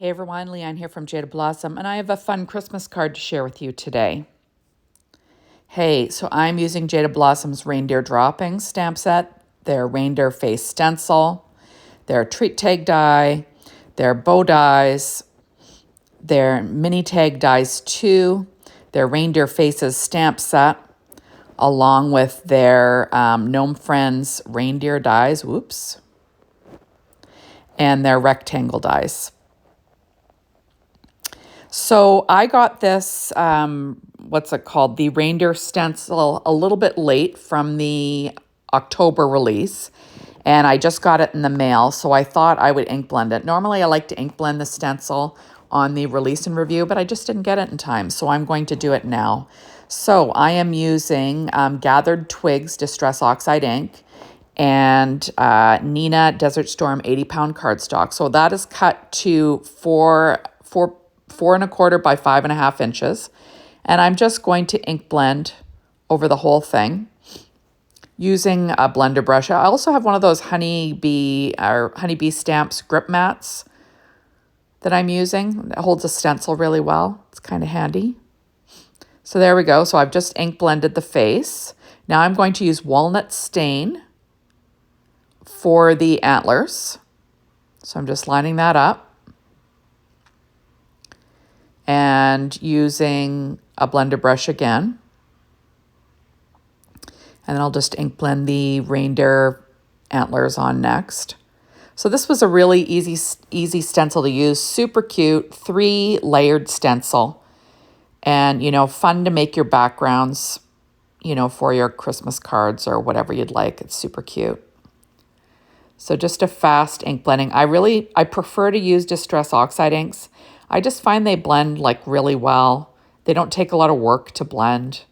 Hey everyone, Leanne here from Jada Blossom, and I have a fun Christmas card to share with you today. Hey, so I'm using Jada Blossom's Reindeer Droppings stamp set, their reindeer face stencil, their treat tag die, their bow dies, their mini tag dies too, their reindeer faces stamp set, along with their Gnome Friends reindeer dies, and their rectangle dies. So I got this, what's it called? The Reindeer stencil a little bit late from the October release, and I just got it in the mail, so I thought I would ink blend it. Normally I like to ink blend the stencil on the release and review, but I just didn't get it in time, so I'm going to do it now. So I am using Gathered Twigs Distress Oxide ink and Nina Desert Storm 80-pound cardstock. So that is cut to 4.25 by 5.5 inches. And I'm just going to ink blend over the whole thing using a blender brush. I also have one of those honeybee stamps grip mats that I'm using. It holds a stencil really well. It's kind of handy. So there we go. So I've just ink blended the face. Now I'm going to use walnut stain for the antlers. So I'm just lining that up and using a blender brush again. And then I'll just ink blend the reindeer antlers on next. So this was a really easy stencil to use, super cute, 3-layered stencil. And, fun to make your backgrounds, for your Christmas cards or whatever you'd like. It's super cute. So just a fast ink blending. I prefer to use Distress Oxide inks. I just find they blend really well. They don't take a lot of work to blend.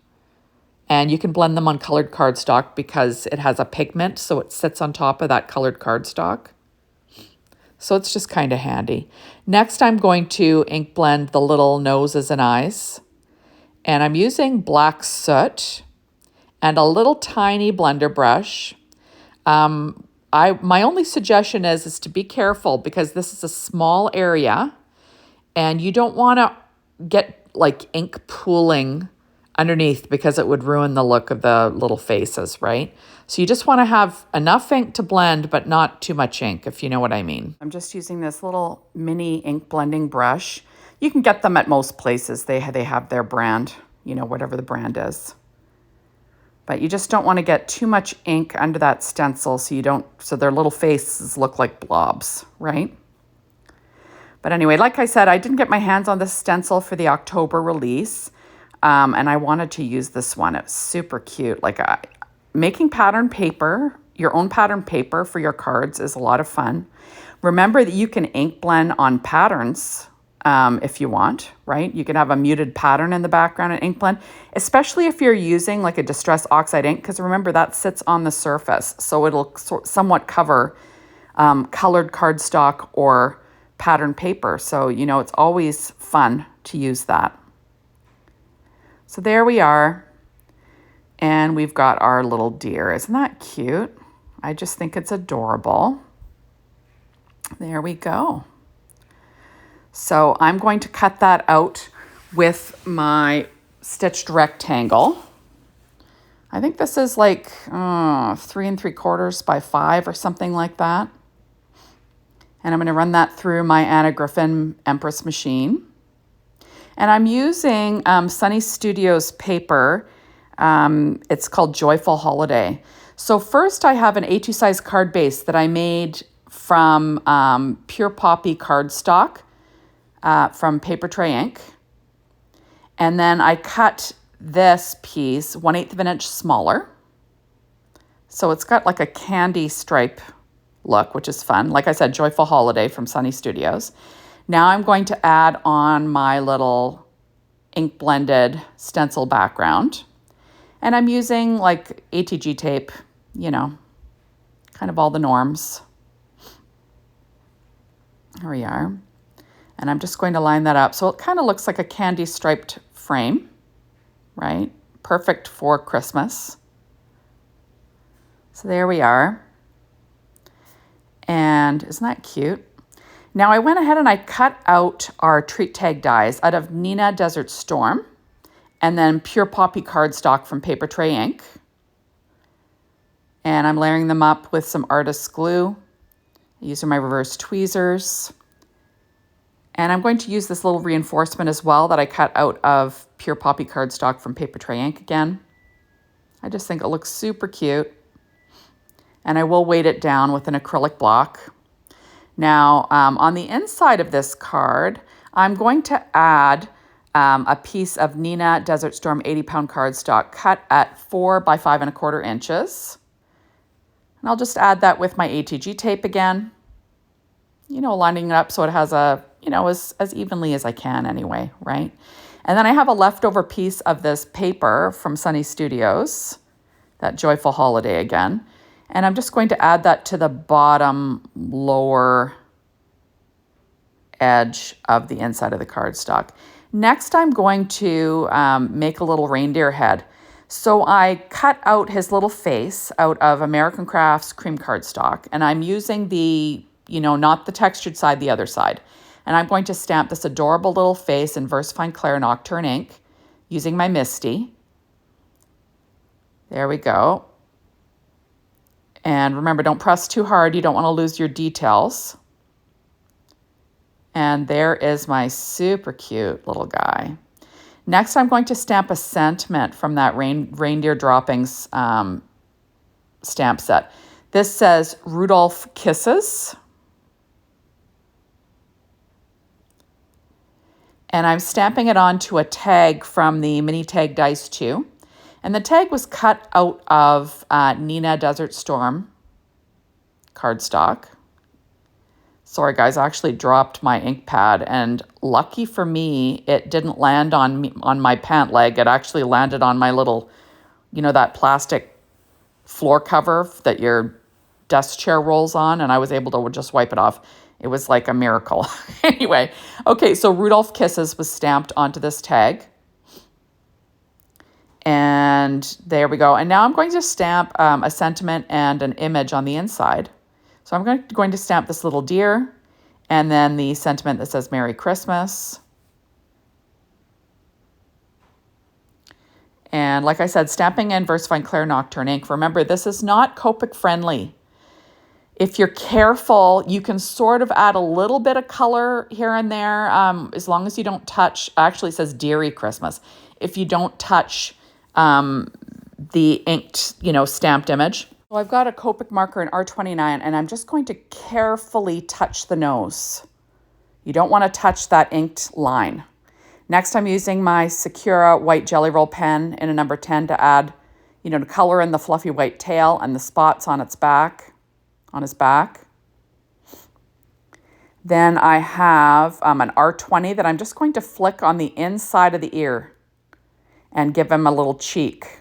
And you can blend them on colored cardstock because it has a pigment, so it sits on top of that colored cardstock. So it's just kind of handy. Next, I'm going to ink blend the little noses and eyes. And I'm using black soot and a little tiny blender brush. My only suggestion is to be careful because this is a small area and you don't want to get ink pooling underneath because it would ruin the look of the little faces, right? So you just want to have enough ink to blend, but not too much ink, if you know what I mean. I'm just using this little mini ink blending brush. You can get them at most places. They have their brand, whatever the brand is. But you just don't want to get too much ink under that stencil so their little faces look like blobs, right? But anyway, like I said, I didn't get my hands on this stencil for the October release. And I wanted to use this one. It's super cute. Making your own pattern paper for your cards is a lot of fun. Remember that you can ink blend on patterns if you want, right? You can have a muted pattern in the background and ink blend, especially if you're using a Distress Oxide ink, because remember that sits on the surface. So it'll somewhat cover colored cardstock or pattern paper. So, it's always fun to use that. So there we are, and we've got our little deer. Isn't that cute? I just think it's adorable. There we go. So I'm going to cut that out with my stitched rectangle. I think this is 3 3/4 by 5 or something like that. And I'm going to run that through my Anna Griffin Empress machine. And I'm using Sunny Studios paper. It's called Joyful Holiday. So first I have an A2 size card base that I made from Pure Poppy cardstock from Paper Tray Ink. And then I cut this piece 1/8 of an inch smaller. So it's got a candy stripe look, which is fun. Like I said, Joyful Holiday from Sunny Studios. Now I'm going to add on my little ink blended stencil background. And I'm using ATG tape, kind of all the norms. Here we are. And I'm just going to line that up. So it kind of looks like a candy striped frame, right? Perfect for Christmas. So there we are. And isn't that cute? Now I went ahead and I cut out our treat tag dies out of Nina Desert Storm and then Pure Poppy cardstock from Paper Tray Ink. And I'm layering them up with some artist glue. These are my reverse tweezers. And I'm going to use this little reinforcement as well that I cut out of Pure Poppy cardstock from Paper Tray Ink again. I just think it looks super cute. And I will weight it down with an acrylic block. Now, on the inside of this card, I'm going to add a piece of Nina Desert Storm 80-pound cardstock cut at 4 by 5¼ inches. And I'll just add that with my ATG tape again. You know, lining it up so it has a, you know, as evenly as I can anyway, right? And then I have a leftover piece of this paper from Sunny Studios, that Joyful Holiday again. And I'm just going to add that to the bottom lower edge of the inside of the cardstock. Next, I'm going to make a little reindeer head. So I cut out his little face out of American Crafts cream cardstock, and I'm using the, you know, not the textured side, the other side. And I'm going to stamp this adorable little face in VersaFine Claire Nocturne ink using my Misty. There we go. And remember, don't press too hard. You don't want to lose your details. And there is my super cute little guy. Next, I'm going to stamp a sentiment from that Reindeer Droppings stamp set. This says Rudolph Kisses. And I'm stamping it onto a tag from the Mini Tag Dice 2. And the tag was cut out of Nina Desert Storm cardstock. Sorry guys, I actually dropped my ink pad, and lucky for me, it didn't land on my pant leg. It actually landed on my little, you know, that plastic floor cover that your desk chair rolls on, and I was able to just wipe it off. It was like a miracle. Anyway, okay, so Rudolph Kisses was stamped onto this tag. And there we go. And now I'm going to stamp a sentiment and an image on the inside. So I'm going to stamp this little deer and then the sentiment that says Merry Christmas. And like I said, stamping in VersaFine Claire Nocturne ink. Remember, this is not Copic friendly. If you're careful, you can sort of add a little bit of color here and there, as long as you don't touch, actually it says Deary Christmas. If you don't touch the inked, you know, stamped image. So I've got a Copic marker in R29, and I'm just going to carefully touch the nose. You don't want to touch that inked line. Next, I'm using my Sakura white Jelly Roll pen in a number 10 to add, you know, to color in the fluffy white tail and the spots on its back, on his back. Then I have an R20 that I'm just going to flick on the inside of the ear and give him a little cheek.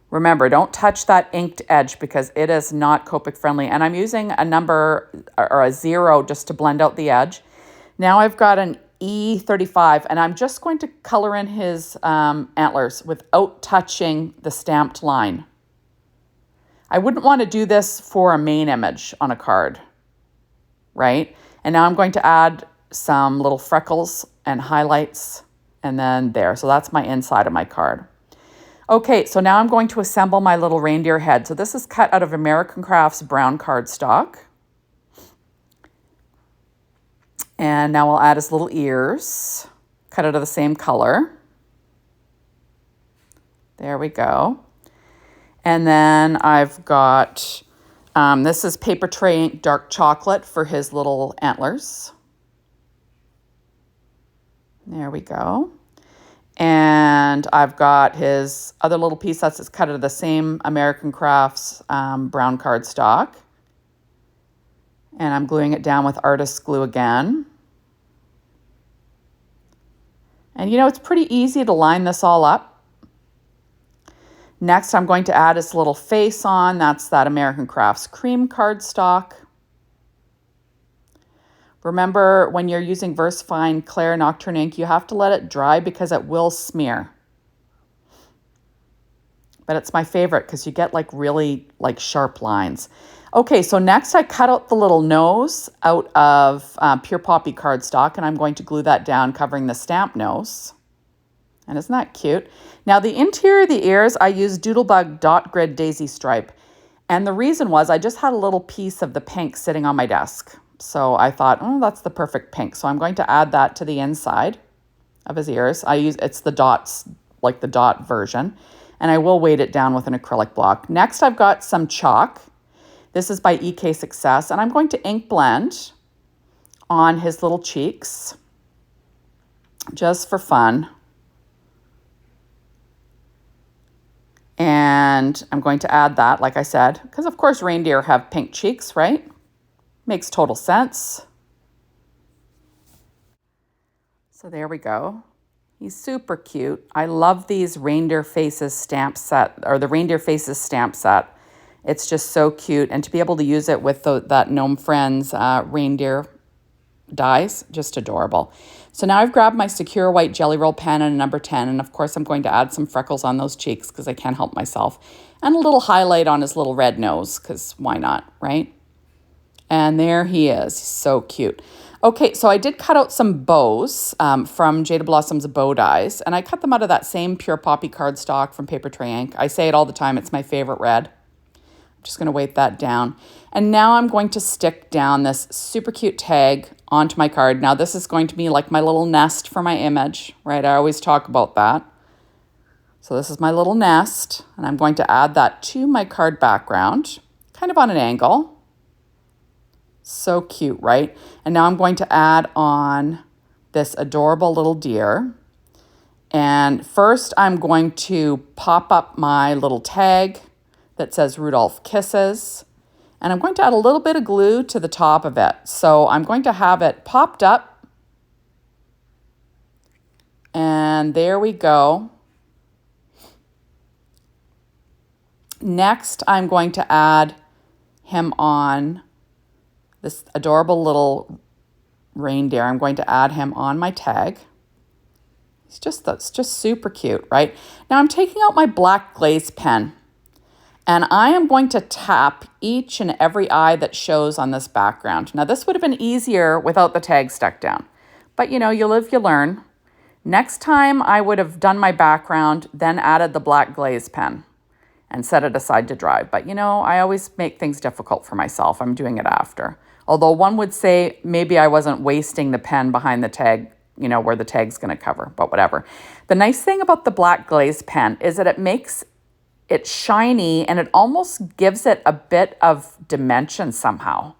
Remember, don't touch that inked edge because it is not Copic friendly. And I'm using a number or a 0 just to blend out the edge. Now I've got an E35, and I'm just going to color in his antlers without touching the stamped line. I wouldn't want to do this for a main image on a card, right? And now I'm going to add some little freckles and highlights, and then there. So that's my inside of my card. Okay, so now I'm going to assemble my little reindeer head. So this is cut out of American Crafts brown cardstock. And now I'll add his little ears, cut out of the same color. There we go. And then I've got, this is Paper Tray Ink Dark Chocolate for his little antlers. There we go. And I've got his other little piece that's cut out of the same American Crafts brown cardstock. And I'm gluing it down with artist glue again. And you know, it's pretty easy to line this all up. Next, I'm going to add his little face on. That's that American Crafts cream cardstock. Remember, when you're using VersaFine Claire Nocturne ink, you have to let it dry because it will smear. But it's my favorite because you get like really like sharp lines. Okay, so next I cut out the little nose out of Pure Poppy cardstock, and I'm going to glue that down, covering the stamp nose. And isn't that cute? Now the interior of the ears, I used Doodlebug Dot Grid Daisy Stripe. And the reason was I just had a little piece of the pink sitting on my desk. So I thought, oh, that's the perfect pink. So I'm going to add that to the inside of his ears. It's the dots, like the dot version. And I will weight it down with an acrylic block. Next, I've got some chalk. This is by EK Success, and I'm going to ink blend on his little cheeks, just for fun. And I'm going to add that, like I said, because of course reindeer have pink cheeks, right? Makes total sense. So there we go. He's super cute. I love these Reindeer Faces stamp set, or the Reindeer Faces stamp set. It's just so cute. And to be able to use it with that Gnome Friends reindeer dies, just adorable. So now I've grabbed my Secure White Jelly Roll pen and a number 10. And of course, I'm going to add some freckles on those cheeks because I can't help myself. And a little highlight on his little red nose because why not, right? And there he is. He's so cute. Okay, so I did cut out some bows from Jada Blossom's bow dies. And I cut them out of that same Pure Poppy cardstock from Paper Tray Ink. I say it all the time. It's my favorite red. Just going to weight that down. And now I'm going to stick down this super cute tag onto my card. Now this is going to be like my little nest for my image, right? I always talk about that. So this is my little nest, and I'm going to add that to my card background, kind of on an angle. So cute, right? And now I'm going to add on this adorable little deer. And first I'm going to pop up my little tag that says Rudolph Kisses. And I'm going to add a little bit of glue to the top of it. So I'm going to have it popped up. And there we go. Next, I'm going to add him on this adorable little reindeer. I'm going to add him on my tag. It's just super cute, right? Now I'm taking out my black glaze pen. And I am going to tap each and every eye that shows on this background. Now, this would have been easier without the tag stuck down. But, you know, you live, you learn. Next time, I would have done my background, then added the black glaze pen and set it aside to dry. But, you know, I always make things difficult for myself. I'm doing it after. Although one would say maybe I wasn't wasting the pen behind the tag, you know, where the tag's going to cover, but whatever. The nice thing about the black glaze pen is that it makes it's shiny and it almost gives it a bit of dimension somehow.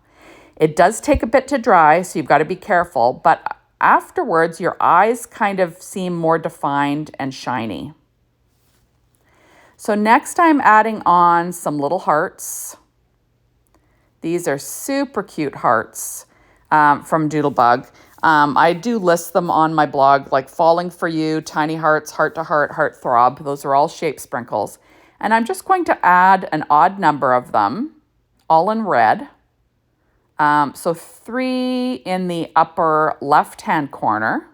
It does take a bit to dry, so you've got to be careful, but afterwards your eyes kind of seem more defined and shiny. So next I'm adding on some little hearts. These are super cute hearts from Doodlebug. I do list them on my blog, like Falling For You, Tiny Hearts, Heart to Heart, Heart Throb. Those are all shape sprinkles. And I'm just going to add an odd number of them, all in red. So 3 in the upper left-hand corner.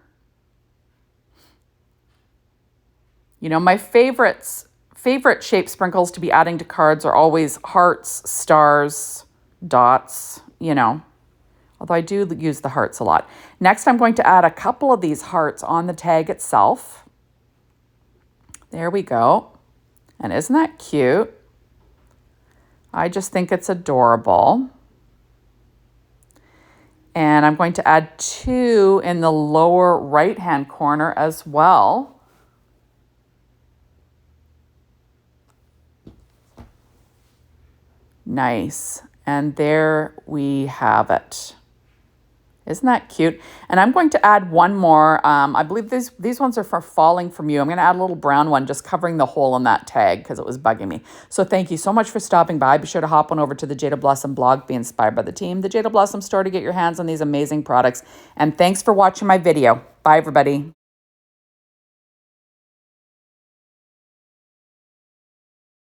You know, my favorite shape sprinkles to be adding to cards are always hearts, stars, dots, you know. Although I do use the hearts a lot. Next, I'm going to add a couple of these hearts on the tag itself. There we go. And isn't that cute? I just think it's adorable. And I'm going to add 2 in the lower right-hand corner as well. Nice. And there we have it. Isn't that cute? And I'm going to add one more. I believe these ones are for Falling From You. I'm going to add a little brown one just covering the hole in that tag because it was bugging me. So thank you so much for stopping by. Be sure to hop on over to the Jada Blossom blog, Be Inspired by the Team, the Jada Blossom store to get your hands on these amazing products. And thanks for watching my video. Bye, everybody.